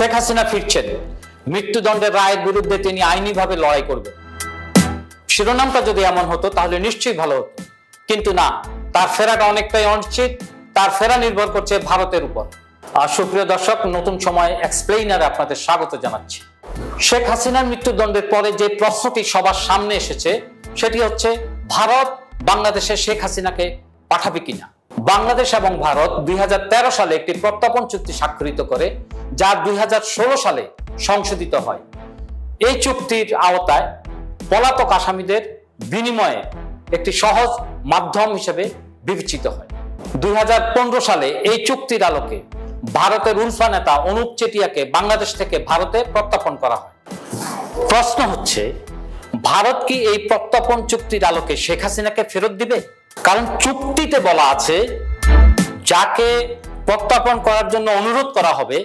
শেখ হাসিনা ফিরছেন, মৃত্যুদণ্ডের রায়ের বিরুদ্ধে তিনি আইনিভাবে লড়াই করবেন। শিরোনামটা যদি এমন হতো তাহলে নিশ্চয়ই ভালো হতো, কিন্তু না, তার ফেরাটা অনেকটাই অনিশ্চিত। তার ফেরা নির্ভর করছে ভারতের উপর। সুপ্রিয় দর্শক, নতুন সময় এক্সপ্লেইনারে আপনাদের স্বাগত জানাচ্ছি। শেখ হাসিনার মৃত্যুদণ্ডের পরে যে প্রশ্নটি সবার সামনে এসেছে সেটি হচ্ছে, ভারত বাংলাদেশে শেখ হাসিনাকে পাঠাবে কিনা। বাংলাদেশ এবং ভারত 2013 সালে একটি প্রত্যর্পণ চুক্তি স্বাক্ষরিত করে, যা 2016 সালে সংশোধিত হয়। এই চুক্তির আওতায় পলাতক আসামিদের বিনিময়ে একটি সহজ মাধ্যম হিসেবে বিবেচিত হয়। 2015 সালে এই চুক্তির আলোকে ভারতের উলফা নেতা অনুপ চেটিয়াকে বাংলাদেশ থেকে ভারতে প্রত্যর্পণ করা হয়। প্রশ্ন হচ্ছে, ভারত কি এই প্রত্যর্পণ চুক্তির আলোকে শেখ হাসিনাকে ফেরত দিবে? কারণ চুক্তিতে বলা আছে, যাকে প্রত্যর্পণ করার জন্য অনুরোধ করা হবে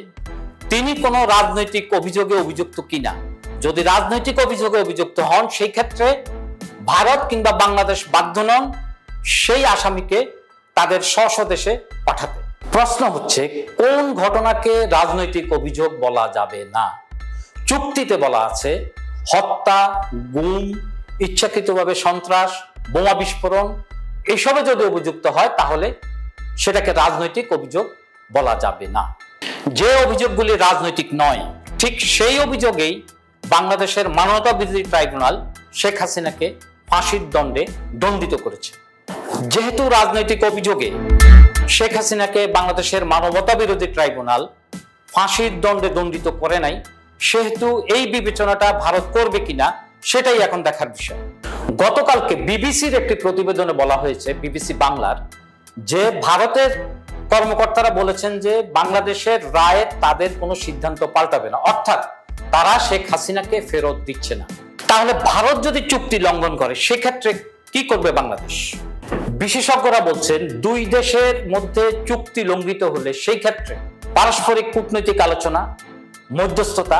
তিনি কোনো রাজনৈতিক অভিযোগে অভিযুক্ত কিনা। যদি রাজনৈতিক অভিযোগে অভিযুক্ত হন, সেই ক্ষেত্রে ভারত কিংবা বাংলাদেশ বাধ্য নন সেই আসামিকে তাদের স্বদেশে পাঠাতে। প্রশ্ন হচ্ছে, কোন ঘটনাকে রাজনৈতিক অভিযোগ বলা যাবে না? চুক্তিতে বলা আছে, হত্যা, গুম, ইচ্ছাকৃতভাবে সন্ত্রাস, বোমা বিস্ফোরণ এসবে যদি অভিযুক্ত হয় তাহলে সেটাকে রাজনৈতিক অভিযোগ বলা যাবে না। যে অভিযোগগুলি রাজনৈতিক নয়, ঠিক সেই অভিযোগেই বাংলাদেশের মানবতা বিরোধী ট্রাইব্যুনাল শেখ হাসিনাকে ফাঁসির দণ্ডে দণ্ডিত করেছে। যেহেতু রাজনৈতিক অভিযোগে শেখ হাসিনাকে বাংলাদেশের মানবতা বিরোধী ট্রাইব্যুনাল ফাঁসির দণ্ডে দণ্ডিত করে নাই, সেহেতু এই বিবেচনাটা ভারত করবে কিনা সেটাই এখন দেখার বিষয়। গতকালকে বিবিসির একটি প্রতিবেদনে বলা হয়েছে, বিবিসি বাংলার, যে ভারতের কর্মকর্তারা বলেছেন যে বাংলাদেশের রায়ে তাদের কোনো সিদ্ধান্ত পাল্টাবে না, অর্থাৎ তারা শেখ হাসিনাকে ফেরত দিচ্ছে না। তাহলে ভারত যদি চুক্তি লঙ্ঘন করে সেক্ষেত্রে কি করবে বাংলাদেশ? বিশেষজ্ঞরা বলছেন, দুই দেশের মধ্যে চুক্তি লঙ্ঘিত হলে সেই ক্ষেত্রে পারস্পরিক কূটনৈতিক আলোচনা, মধ্যস্থতা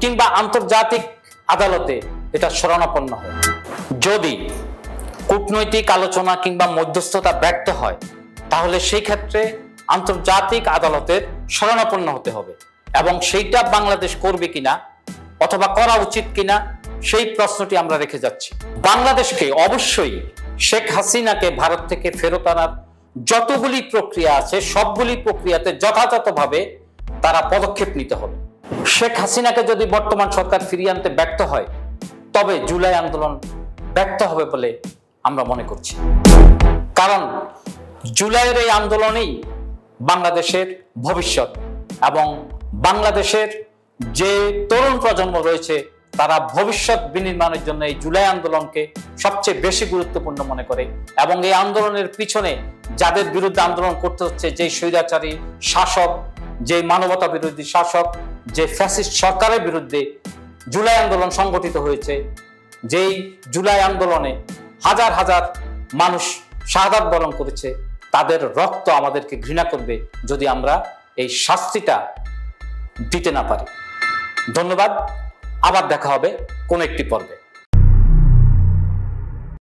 কিংবা আন্তর্জাতিক আদালতে এটা শরণাপন্ন হয়। যদি কূটনৈতিক আলোচনা কিংবা মধ্যস্থতা ব্যর্থ হয় তাহলে সেই ক্ষেত্রে আন্তর্জাতিক আদালতের শরণাপন্ন হতে হবে, এবং সেইটা বাংলাদেশ করবে কিনা অথবা করা উচিত কিনা সেই প্রশ্নটি আমরা রেখে যাচ্ছি। বাংলাদেশকে অবশ্যই শেখ হাসিনাকে ভারত থেকে ফেরত আনার যতগুলি প্রক্রিয়া আছে সবগুলি প্রক্রিয়াতে যথাযথভাবে তারা পদক্ষেপ নিতে হবে। শেখ হাসিনাকে যদি বর্তমান সরকার ফিরিয়ে আনতে ব্যর্থ হয় তবে জুলাই আন্দোলন ব্যর্থ হবে বলে আমরা মনে করছি। কারণ জুলাইয়ের এই আন্দোলনেই বাংলাদেশের ভবিষ্যৎ, এবং বাংলাদেশের যে তরুণ প্রজন্ম রয়েছে তারা ভবিষ্যৎ বিনির্মাণের জন্য এই জুলাই আন্দোলনকে সবচেয়ে বেশি গুরুত্বপূর্ণ মনে করে, এবং এই আন্দোলনের পিছনে যাদের বিরুদ্ধে আন্দোলন করতে হচ্ছে, যে স্বৈরাচারী শাসক, যে মানবতা বিরোধী শাসক, যে ফ্যাসিস্ট সরকারের বিরুদ্ধে জুলাই আন্দোলন সংগঠিত হয়েছে, যেই জুলাই আন্দোলনে হাজার হাজার মানুষ শাহাদাত বরণ করেছে, তাদের রক্ত আমাদেরকে ঘৃণা করবে যদি আমরা এই শাস্তিটা দিতে না পারি। ধন্যবাদ, আবার দেখা হবে কোন একটি পর্বে।